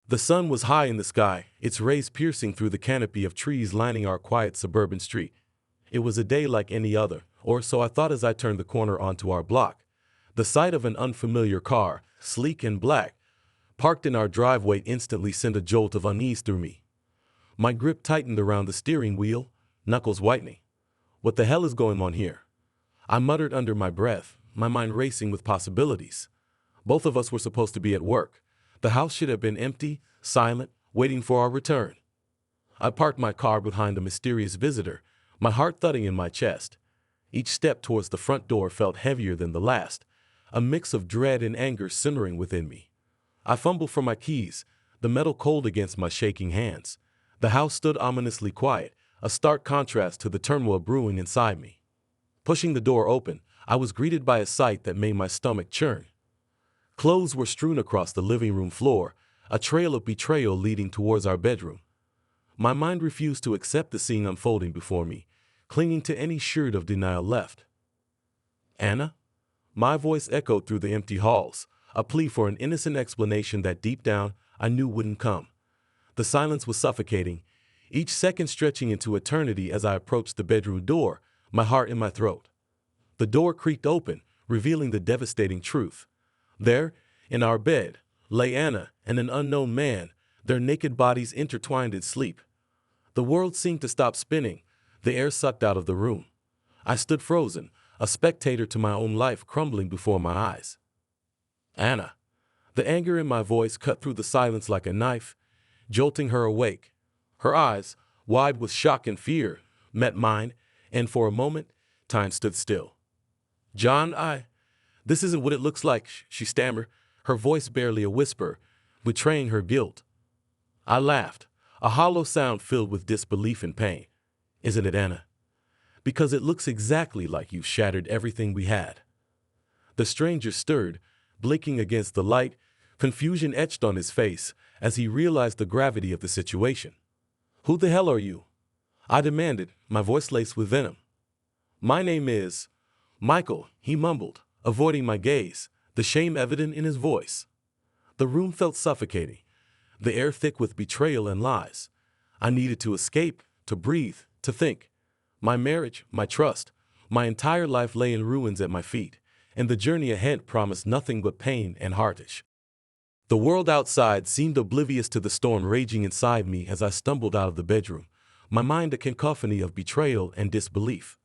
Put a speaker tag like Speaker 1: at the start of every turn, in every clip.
Speaker 1: The sun was high in the sky, its rays piercing through the canopy of trees lining our quiet suburban street. It was a day like any other, or so I thought as I turned the corner onto our block. The sight of an unfamiliar car, sleek and black, parked in our driveway instantly sent a jolt of unease through me. My grip tightened around the steering wheel, knuckles whitening. What the hell is going on here? I muttered under my breath, my mind racing with possibilities. Both of us were supposed to be at work. The house should have been empty, silent, waiting for our return. I parked my car behind a mysterious visitor, my heart thudding in my chest. Each step towards the front door felt heavier than the last, a mix of dread and anger simmering within me. I fumbled for my keys, the metal cold against my shaking hands. The house stood ominously quiet, a stark contrast to the turmoil brewing inside me. Pushing the door open, I was greeted by a sight that made my stomach churn. Clothes were strewn across the living room floor, a trail of betrayal leading towards our bedroom. My mind refused to accept the scene unfolding before me, clinging to any shred of denial left. "Anna?" My voice echoed through the empty halls, a plea for an innocent explanation that deep down I knew wouldn't come. The silence was suffocating, each second stretching into eternity as I approached the bedroom door, my heart in my throat. The door creaked open, revealing the devastating truth. There, in our bed, lay Anna and an unknown man, their naked bodies intertwined in sleep. The world seemed to stop spinning, the air sucked out of the room. I stood frozen, a spectator to my own life crumbling before my eyes. "Anna." The anger in my voice cut through the silence like a knife, jolting her awake. Her eyes, wide with shock and fear, met mine, and for a moment, time stood still. "John, this isn't what it looks like," she stammered, her voice barely a whisper, betraying her guilt. I laughed, a hollow sound filled with disbelief and pain. "Isn't it, Anna? Because it looks exactly like you've shattered everything we had." The stranger stirred, blinking against the light, confusion etched on his face as he realized the gravity of the situation. "Who the hell are you?" I demanded, my voice laced with venom. "My name is Michael," he mumbled, avoiding my gaze, the shame evident in his voice. The room felt suffocating, the air thick with betrayal and lies. I needed to escape, to breathe, to think. My marriage, my trust, my entire life lay in ruins at my feet, and the journey ahead promised nothing but pain and heartache. The world outside seemed oblivious to the storm raging inside me as I stumbled out of the bedroom, my mind a cacophony of betrayal and disbelief.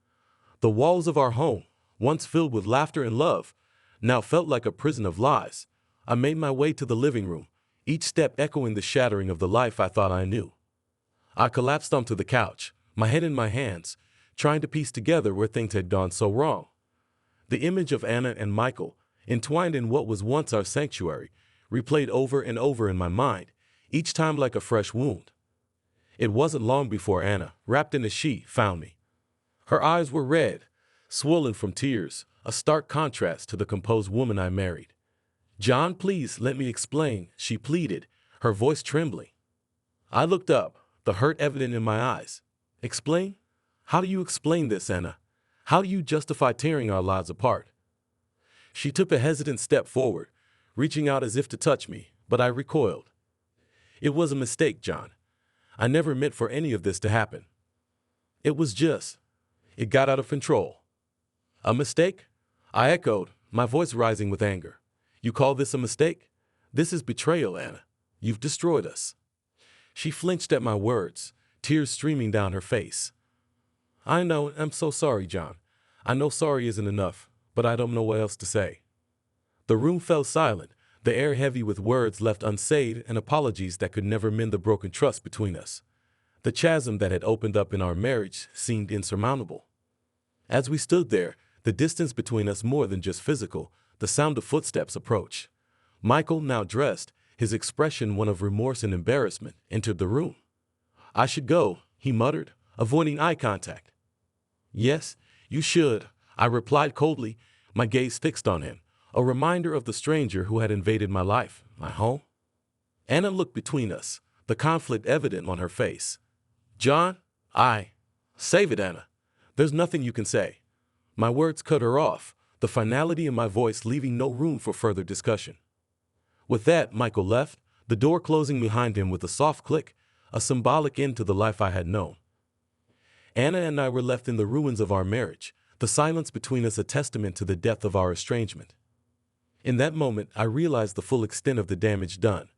Speaker 1: The walls of our home, once filled with laughter and love, now felt like a prison of lies. I made my way to the living room, each step echoing the shattering of the life I thought I knew. I collapsed onto the couch, my head in my hands, trying to piece together where things had gone so wrong. The image of Anna and Michael, entwined in what was once our sanctuary, replayed over and over in my mind, each time like a fresh wound. It wasn't long before Anna, wrapped in a sheet, found me. Her eyes were red, swollen from tears, a stark contrast to the composed woman I married. "John, please let me explain," she pleaded, her voice trembling. I looked up, the hurt evident in my eyes. "Explain? How do you explain this, Anna? How do you justify tearing our lives apart?" She took a hesitant step forward, reaching out as if to touch me, but I recoiled. "It was a mistake, John. I never meant for any of this to happen. It got out of control." "A mistake?" I echoed, my voice rising with anger. "You call this a mistake? This is betrayal, Anna. You've destroyed us." She flinched at my words, tears streaming down her face. "I know, I'm so sorry, John. I know sorry isn't enough, but I don't know what else to say." The room fell silent, the air heavy with words left unsaid and apologies that could never mend the broken trust between us. The chasm that had opened up in our marriage seemed insurmountable. As we stood there, the distance between us more than just physical, the sound of footsteps approached. Michael, now dressed, his expression one of remorse and embarrassment, entered the room. "I should go," he muttered, avoiding eye contact. "Yes, you should," I replied coldly, my gaze fixed on him, a reminder of the stranger who had invaded my life, my home. Anna looked between us, the conflict evident on her face. "John, save it, Anna. There's nothing you can say." My words cut her off, the finality in my voice leaving no room for further discussion. With that, Michael left, the door closing behind him with a soft click, a symbolic end to the life I had known. Anna and I were left in the ruins of our marriage, the silence between us a testament to the depth of our estrangement. In that moment, I realized the full extent of the damage done.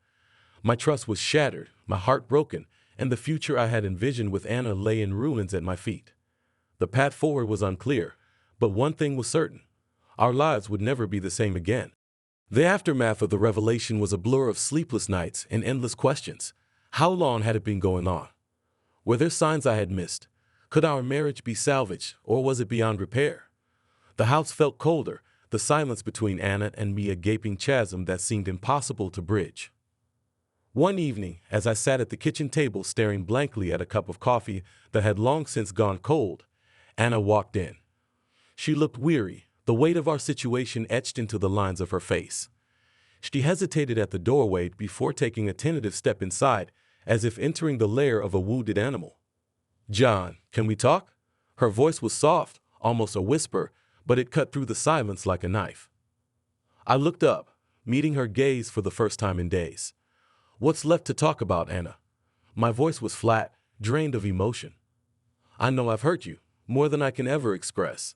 Speaker 1: My trust was shattered, my heart broken, and the future I had envisioned with Anna lay in ruins at my feet. The path forward was unclear, but one thing was certain. Our lives would never be the same again. The aftermath of the revelation was a blur of sleepless nights and endless questions. How long had it been going on? Were there signs I had missed? Could our marriage be salvaged, or was it beyond repair? The house felt colder, the silence between Anna and me a gaping chasm that seemed impossible to bridge. One evening, as I sat at the kitchen table staring blankly at a cup of coffee that had long since gone cold, Anna walked in. She looked weary, the weight of our situation etched into the lines of her face. She hesitated at the doorway before taking a tentative step inside, as if entering the lair of a wounded animal. "John, can we talk?" Her voice was soft, almost a whisper, but it cut through the silence like a knife. I looked up, meeting her gaze for the first time in days. "What's left to talk about, Anna?" My voice was flat, drained of emotion. "I know I've hurt you, more than I can ever express.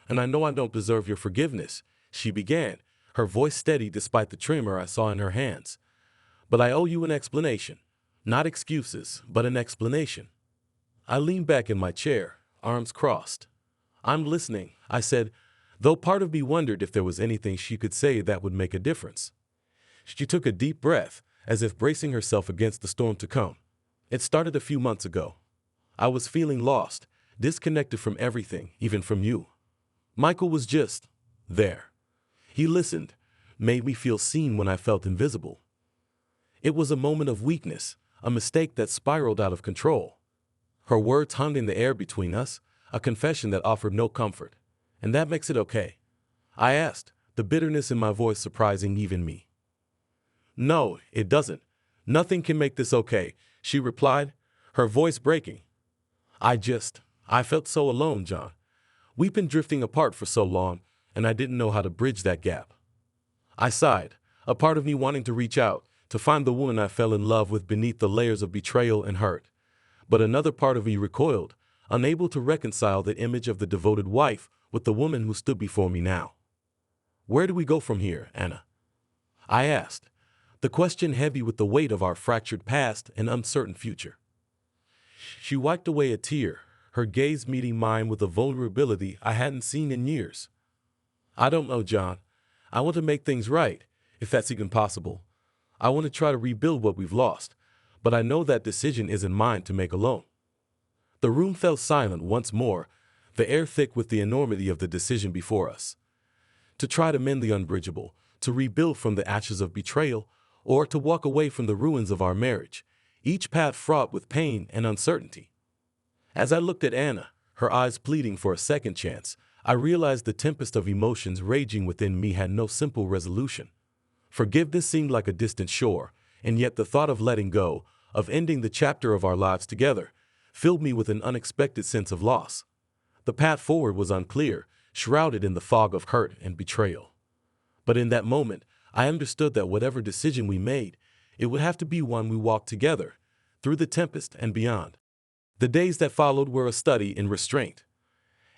Speaker 1: And I know I don't deserve your forgiveness," she began, her voice steady despite the tremor I saw in her hands. "But I owe you an explanation. Not excuses, but an explanation." I leaned back in my chair, arms crossed. "I'm listening," I said, though part of me wondered if there was anything she could say that would make a difference. She took a deep breath, as if bracing herself against the storm to come. "It started a few months ago. I was feeling lost, disconnected from everything, even from you. Michael was just there. He listened, made me feel seen when I felt invisible. It was a moment of weakness, a mistake that spiraled out of control." Her words hung in the air between us, a confession that offered no comfort. "And that makes it okay?" I asked, the bitterness in my voice surprising even me. "No, it doesn't. Nothing can make this okay," she replied, her voice breaking. I felt so alone, John. We've been drifting apart for so long, and I didn't know how to bridge that gap." I sighed, a part of me wanting to reach out, to find the woman I fell in love with beneath the layers of betrayal and hurt. But another part of me recoiled, unable to reconcile the image of the devoted wife with the woman who stood before me now. "Where do we go from here, Anna?" I asked, the question heavy with the weight of our fractured past and uncertain future. She wiped away a tear, her gaze meeting mine with a vulnerability I hadn't seen in years. "I don't know, John. I want to make things right, if that's even possible. I want to try to rebuild what we've lost, but I know that decision isn't mine to make alone." The room fell silent once more, the air thick with the enormity of the decision before us. To try to mend the unbridgeable, to rebuild from the ashes of betrayal, or to walk away from the ruins of our marriage, each path fraught with pain and uncertainty. As I looked at Anna, her eyes pleading for a second chance, I realized the tempest of emotions raging within me had no simple resolution. Forgiveness seemed like a distant shore, and yet the thought of letting go, of ending the chapter of our lives together, filled me with an unexpected sense of loss. The path forward was unclear, shrouded in the fog of hurt and betrayal. But in that moment, I understood that whatever decision we made, it would have to be one we walked together, through the tempest and beyond. The days that followed were a study in restraint.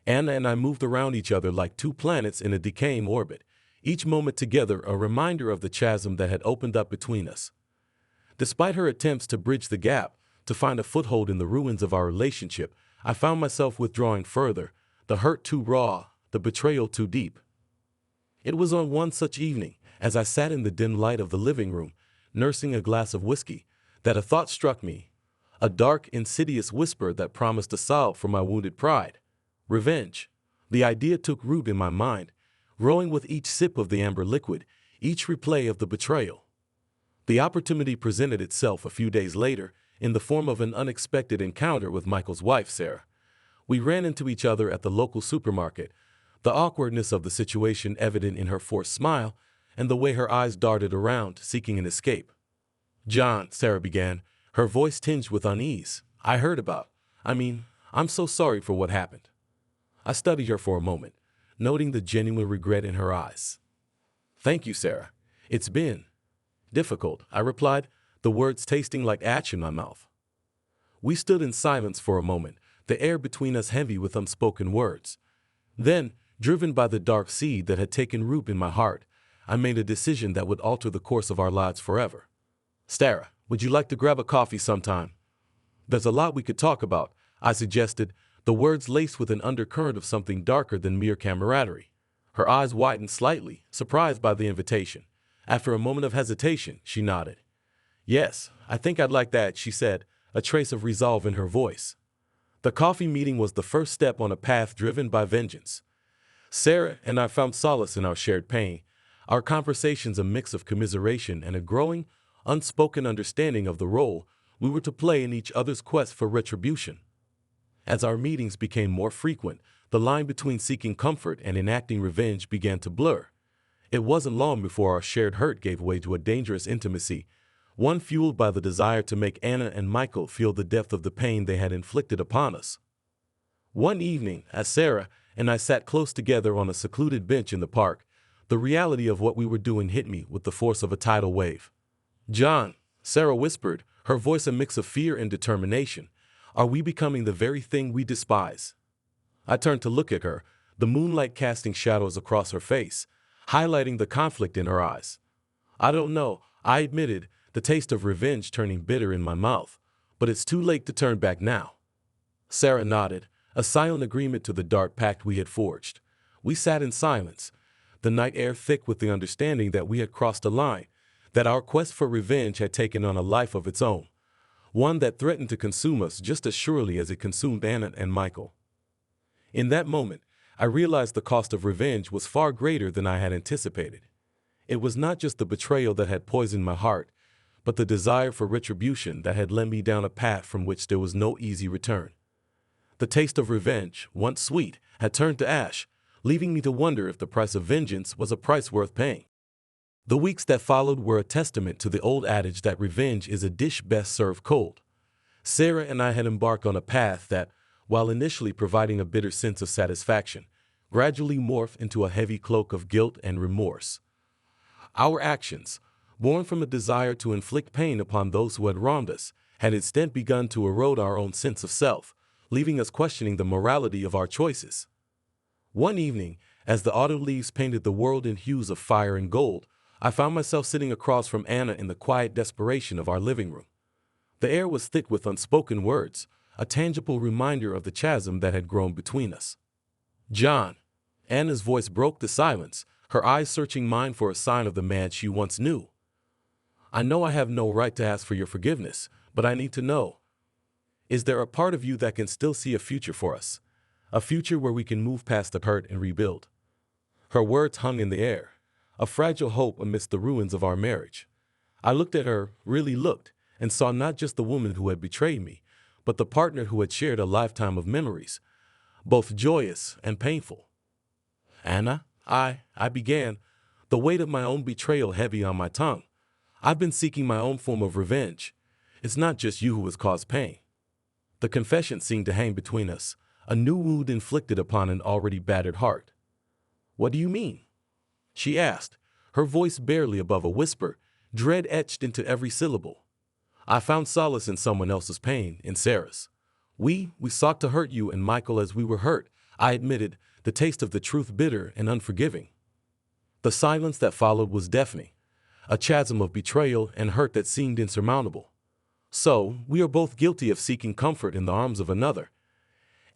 Speaker 1: Anna and I moved around each other like two planets in a decaying orbit, each moment together a reminder of the chasm that had opened up between us. Despite her attempts to bridge the gap, to find a foothold in the ruins of our relationship, I found myself withdrawing further, the hurt too raw, the betrayal too deep. It was on one such evening, as I sat in the dim light of the living room, nursing a glass of whiskey, that a thought struck me, a dark, insidious whisper that promised a salve for my wounded pride. Revenge. The idea took root in my mind, growing with each sip of the amber liquid, each replay of the betrayal. The opportunity presented itself a few days later in the form of an unexpected encounter with Michael's wife, Sarah. We ran into each other at the local supermarket, the awkwardness of the situation evident in her forced smile and the way her eyes darted around, seeking an escape. "John," Sarah began, her voice tinged with unease, I'm so sorry for what happened." I studied her for a moment, noting the genuine regret in her eyes. "Thank you, Sarah. It's been difficult," I replied, the words tasting like ash in my mouth. We stood in silence for a moment, the air between us heavy with unspoken words. Then, driven by the dark seed that had taken root in my heart, I made a decision that would alter the course of our lives forever. "Sarah, would you like to grab a coffee sometime? There's a lot we could talk about," I suggested, the words laced with an undercurrent of something darker than mere camaraderie. Her eyes widened slightly, surprised by the invitation. After a moment of hesitation, she nodded. "Yes, I think I'd like that," she said, a trace of resolve in her voice. The coffee meeting was the first step on a path driven by vengeance. Sarah and I found solace in our shared pain, our conversations a mix of commiseration and a growing, unspoken understanding of the role we were to play in each other's quest for retribution. As our meetings became more frequent, the line between seeking comfort and enacting revenge began to blur. It wasn't long before our shared hurt gave way to a dangerous intimacy, one fueled by the desire to make Anna and Michael feel the depth of the pain they had inflicted upon us. One evening, as Sarah and I sat close together on a secluded bench in the park, the reality of what we were doing hit me with the force of a tidal wave. "John," Sarah whispered, her voice a mix of fear and determination, "are we becoming the very thing we despise?" I turned to look at her, the moonlight casting shadows across her face, highlighting the conflict in her eyes. "I don't know," I admitted, the taste of revenge turning bitter in my mouth, "but it's too late to turn back now." Sarah nodded, a silent agreement to the dark pact we had forged. We sat in silence, the night air thick with the understanding that we had crossed a line, that our quest for revenge had taken on a life of its own, one that threatened to consume us just as surely as it consumed Anna and Michael. In that moment, I realized the cost of revenge was far greater than I had anticipated. It was not just the betrayal that had poisoned my heart, but the desire for retribution that had led me down a path from which there was no easy return. The taste of revenge, once sweet, had turned to ash, leaving me to wonder if the price of vengeance was a price worth paying. The weeks that followed were a testament to the old adage that revenge is a dish best served cold. Sarah and I had embarked on a path that, while initially providing a bitter sense of satisfaction, gradually morphed into a heavy cloak of guilt and remorse. Our actions, born from a desire to inflict pain upon those who had wronged us, had instead begun to erode our own sense of self, leaving us questioning the morality of our choices. One evening, as the autumn leaves painted the world in hues of fire and gold, I found myself sitting across from Anna in the quiet desperation of our living room. The air was thick with unspoken words, a tangible reminder of the chasm that had grown between us. "John," Anna's voice broke the silence, her eyes searching mine for a sign of the man she once knew. "I know I have no right to ask for your forgiveness, but I need to know. Is there a part of you that can still see a future for us? A future where we can move past the hurt and rebuild?" Her words hung in the air, a fragile hope amidst the ruins of our marriage. I looked at her, really looked, and saw not just the woman who had betrayed me, but the partner who had shared a lifetime of memories, both joyous and painful. "Anna," I began, the weight of my own betrayal heavy on my tongue. "I've been seeking my own form of revenge. It's not just you who has caused pain." The confession seemed to hang between us, a new wound inflicted upon an already battered heart. "What do you mean?" she asked, her voice barely above a whisper, dread etched into every syllable. "I found solace in someone else's pain, in Sarah's. We sought to hurt you and Michael as we were hurt," I admitted, the taste of the truth bitter and unforgiving. The silence that followed was deafening, a chasm of betrayal and hurt that seemed insurmountable. "So, we are both guilty of seeking comfort in the arms of another,"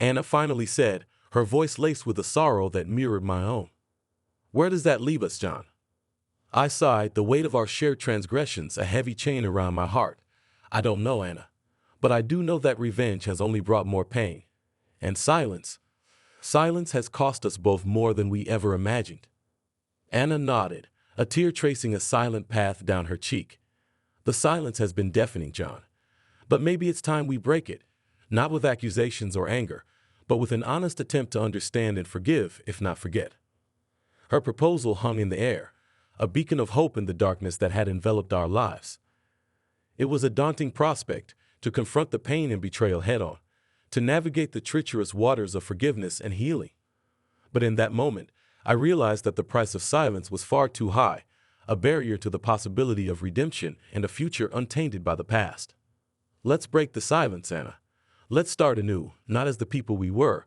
Speaker 1: Anna finally said, her voice laced with a sorrow that mirrored my own. "Where does that leave us, John?" I sighed, the weight of our shared transgressions a heavy chain around my heart. "I don't know, Anna, but I do know that revenge has only brought more pain. And silence has cost us both more than we ever imagined." Anna nodded, a tear tracing a silent path down her cheek. "The silence has been deafening, John. But maybe it's time we break it, not with accusations or anger, but with an honest attempt to understand and forgive, if not forget." Her proposal hung in the air, a beacon of hope in the darkness that had enveloped our lives. It was a daunting prospect to confront the pain and betrayal head-on, to navigate the treacherous waters of forgiveness and healing. But in that moment, I realized that the price of silence was far too high, a barrier to the possibility of redemption and a future untainted by the past. Let's break the silence, Anna. Let's start anew, not as the people we were,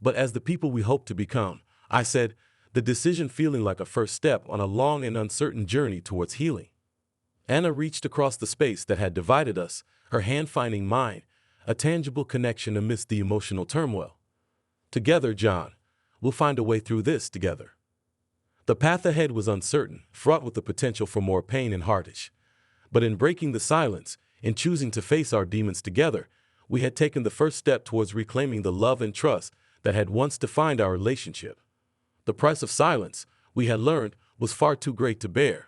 Speaker 1: but as the people we hope to become, I said, the decision feeling like a first step on a long and uncertain journey towards healing. Anna reached across the space that had divided us, her hand finding mine, a tangible connection amidst the emotional turmoil. Together, John, we'll find a way through this together. The path ahead was uncertain, fraught with the potential for more pain and heartache. But in breaking the silence, in choosing to face our demons together, we had taken the first step towards reclaiming the love and trust that had once defined our relationship. The price of silence, we had learned, was far too great to bear.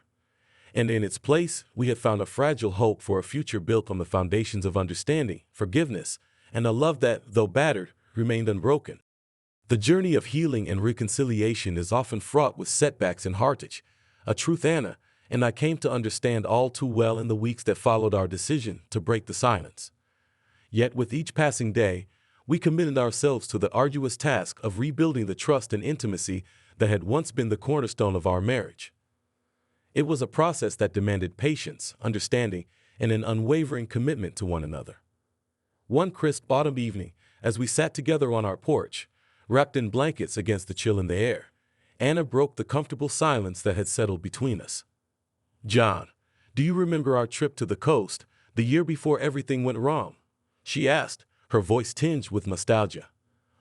Speaker 1: And in its place, we had found a fragile hope for a future built on the foundations of understanding, forgiveness, and a love that, though battered, remained unbroken. The journey of healing and reconciliation is often fraught with setbacks and heartache, a truth Anna and I came to understand all too well in the weeks that followed our decision to break the silence. Yet with each passing day, we committed ourselves to the arduous task of rebuilding the trust and intimacy that had once been the cornerstone of our marriage. It was a process that demanded patience, understanding, and an unwavering commitment to one another. One crisp autumn evening, as we sat together on our porch, wrapped in blankets against the chill in the air, Anna broke the comfortable silence that had settled between us. "John, do you remember our trip to the coast, the year before everything went wrong?" she asked, her voice tinged with nostalgia.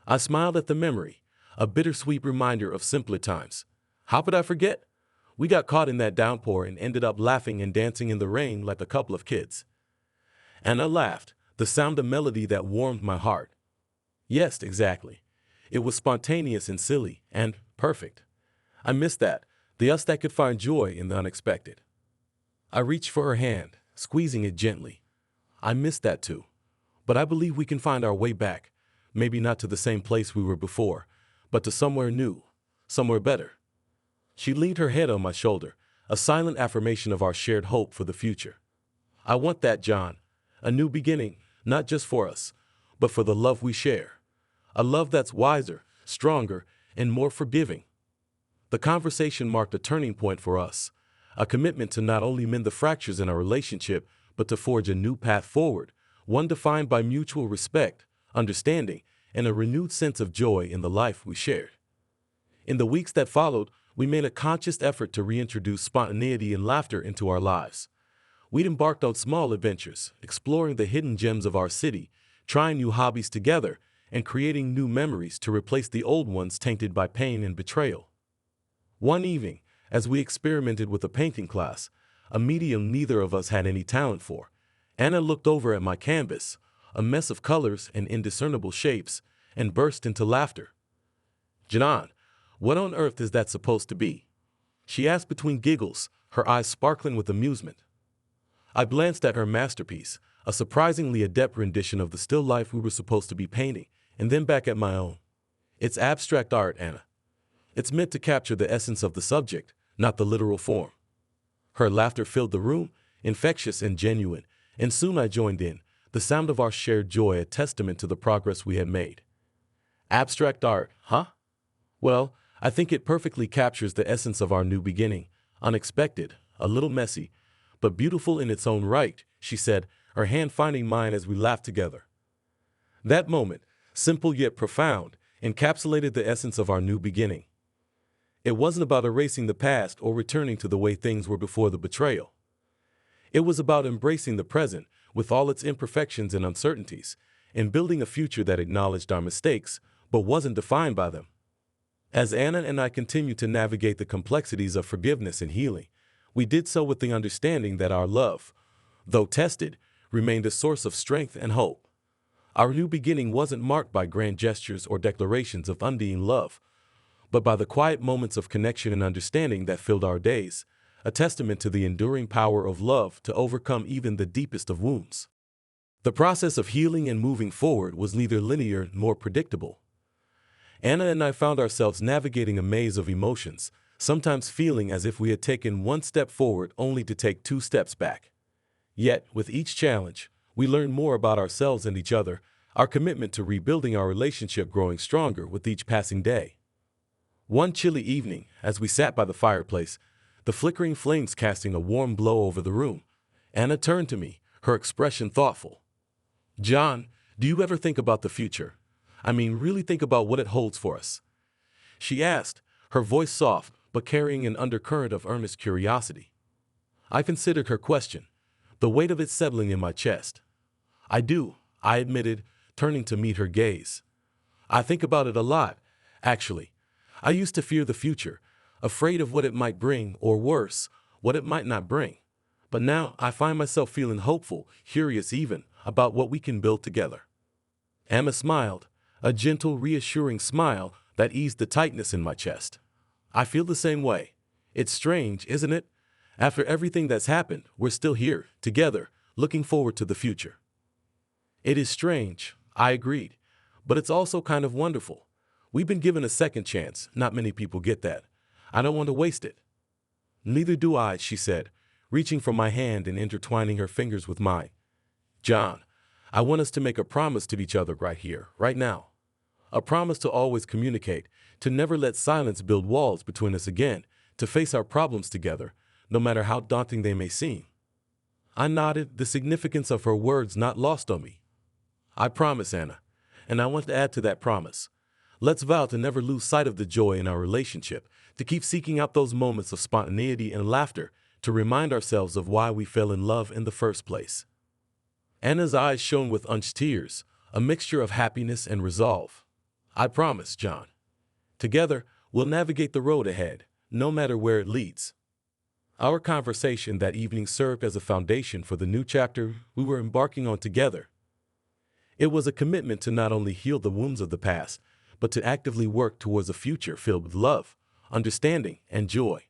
Speaker 1: I smiled at the memory, a bittersweet reminder of simpler times. How could I forget? We got caught in that downpour and ended up laughing and dancing in the rain like a couple of kids. Anna laughed, the sound of melody that warmed my heart. Yes, exactly. It was spontaneous and silly, and perfect. I missed that, the us that could find joy in the unexpected. I reached for her hand, squeezing it gently. I missed that too. But I believe we can find our way back, maybe not to the same place we were before, but to somewhere new, somewhere better. She leaned her head on my shoulder, a silent affirmation of our shared hope for the future. I want that, John, a new beginning, not just for us, but for the love we share. A love that's wiser, stronger, and more forgiving. The conversation marked a turning point for us, a commitment to not only mend the fractures in our relationship, but to forge a new path forward, one defined by mutual respect, understanding, and a renewed sense of joy in the life we shared. In the weeks that followed, we made a conscious effort to reintroduce spontaneity and laughter into our lives. We'd embarked on small adventures, exploring the hidden gems of our city, trying new hobbies together, and creating new memories to replace the old ones tainted by pain and betrayal. One evening, as we experimented with a painting class, a medium neither of us had any talent for, Anna looked over at my canvas, a mess of colors and indiscernible shapes, and burst into laughter. "John, what on earth is that supposed to be?" she asked between giggles, her eyes sparkling with amusement. I glanced at her masterpiece, a surprisingly adept rendition of the still life we were supposed to be painting, and then back at my own. "It's abstract art, Anna. It's meant to capture the essence of the subject, not the literal form." Her laughter filled the room, infectious and genuine, and soon I joined in, the sound of our shared joy a testament to the progress we had made. Abstract art, huh? Well, I think it perfectly captures the essence of our new beginning, unexpected, a little messy, but beautiful in its own right, she said, her hand finding mine as we laughed together. That moment, simple yet profound, encapsulated the essence of our new beginning. It wasn't about erasing the past or returning to the way things were before the betrayal. It was about embracing the present, with all its imperfections and uncertainties, and building a future that acknowledged our mistakes, but wasn't defined by them. As Anna and I continued to navigate the complexities of forgiveness and healing, we did so with the understanding that our love, though tested, remained a source of strength and hope. Our new beginning wasn't marked by grand gestures or declarations of undying love, but by the quiet moments of connection and understanding that filled our days, a testament to the enduring power of love to overcome even the deepest of wounds. The process of healing and moving forward was neither linear nor predictable. Anna and I found ourselves navigating a maze of emotions, sometimes feeling as if we had taken one step forward only to take two steps back. Yet, with each challenge, we learned more about ourselves and each other, our commitment to rebuilding our relationship growing stronger with each passing day. One chilly evening, as we sat by the fireplace, the flickering flames casting a warm glow over the room. Anna turned to me, her expression thoughtful. John, do you ever think about the future? I mean, really think about what it holds for us? She asked, her voice soft, but carrying an undercurrent of earnest curiosity. I considered her question, the weight of it settling in my chest. I do, I admitted, turning to meet her gaze. I think about it a lot, actually. I used to fear the future, afraid of what it might bring, or worse, what it might not bring. But now I find myself feeling hopeful, curious even, about what we can build together. Emma smiled, a gentle, reassuring smile that eased the tightness in my chest. I feel the same way. It's strange, isn't it? After everything that's happened, we're still here, together, looking forward to the future. It is strange, I agreed, but it's also kind of wonderful. We've been given a second chance. Not many people get that. I don't want to waste it. Neither do I, she said, reaching for my hand and intertwining her fingers with mine. John, I want us to make a promise to each other right here, right now. A promise to always communicate, to never let silence build walls between us again, to face our problems together, no matter how daunting they may seem. I nodded, the significance of her words not lost on me. I promise, Anna, and I want to add to that promise. Let's vow to never lose sight of the joy in our relationship, to keep seeking out those moments of spontaneity and laughter, to remind ourselves of why we fell in love in the first place. Anna's eyes shone with unshed tears, a mixture of happiness and resolve. I promise, John. Together, we'll navigate the road ahead, no matter where it leads. Our conversation that evening served as a foundation for the new chapter we were embarking on together. It was a commitment to not only heal the wounds of the past, but to actively work towards a future filled with love, understanding, and joy.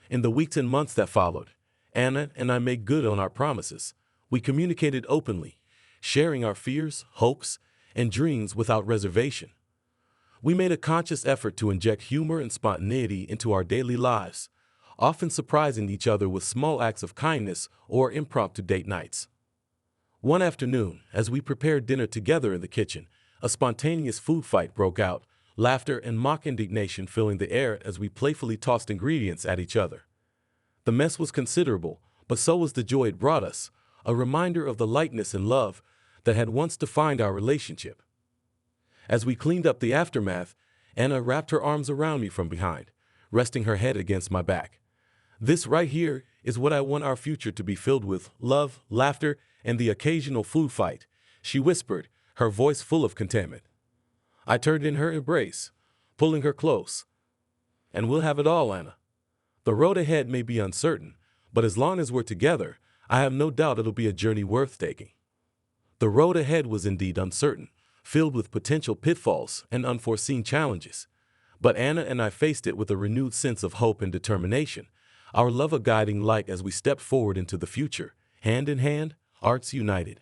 Speaker 1: In the weeks and months that followed, Anna and I made good on our promises. We communicated openly, sharing our fears, hopes, and dreams without reservation. We made a conscious effort to inject humor and spontaneity into our daily lives, often surprising each other with small acts of kindness or impromptu date nights. One afternoon, as we prepared dinner together in the kitchen, a spontaneous food fight broke out, laughter and mock indignation filling the air as we playfully tossed ingredients at each other. The mess was considerable, but so was the joy it brought us, a reminder of the lightness and love that had once defined our relationship. As we cleaned up the aftermath, Anna wrapped her arms around me from behind, resting her head against my back. This right here is what I want our future to be filled with: love, laughter, and the occasional food fight, she whispered, her voice full of contentment. I turned in her embrace, pulling her close. And we'll have it all, Anna. The road ahead may be uncertain, but as long as we're together, I have no doubt it'll be a journey worth taking. The road ahead was indeed uncertain, filled with potential pitfalls and unforeseen challenges. But Anna and I faced it with a renewed sense of hope and determination, our love a guiding light as we stepped forward into the future, hand in hand, hearts united.